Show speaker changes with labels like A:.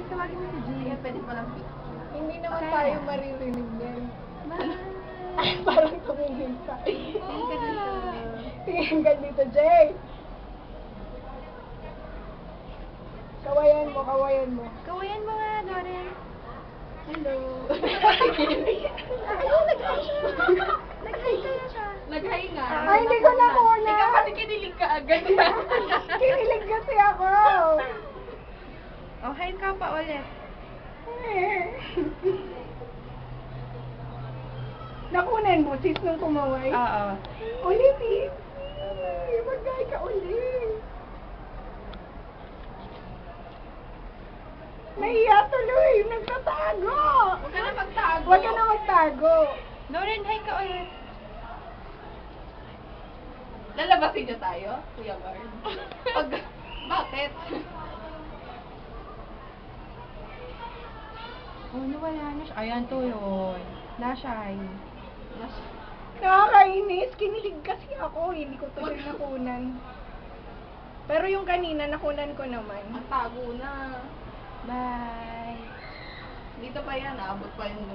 A: tawagin mo si Jay.
B: Pwede palang pick.
C: Hindi naman
A: Kaya.
C: tayo maririnig yan.
A: Bye!
C: Parang tumingin pa.
A: Tingin ka dito.
C: Tingin ka dito, Jay. Kawayan mo, kawayan mo.
A: Kawayan mo nga, Doren.
B: Hello.
A: Ayun, nag-hi siya. Nag-hi ka na siya.
B: Nag-hi nga.
C: Ay, hindi ko nakuna.
B: Ikaw kasi kinilig ka agad.
C: Kinilig kasi ako.
A: Oh, hi ka pa ulit.
C: Nakunan mo, sis, nung kumaway.
A: Oo.
C: Ulit, sis. Mag-hi ka ulit. Nahiya tuloy. Nagtatago.
B: Huwag ka na magtago.
C: Huwag ka na magtago.
A: Doren, hi ka ulit.
B: Lalabasin niyo tayo, Kuya Bard. Bakit?
A: Oh, nawala na siya. Ayan to yun. Nashy.
C: Nakakainis. Kinilig kasi ako. Hindi ko tuloy nakunan. Pero yung kanina, nakunan ko naman.
B: Ang tago na.
A: Bye!
B: Dito pa yan, abot pa yung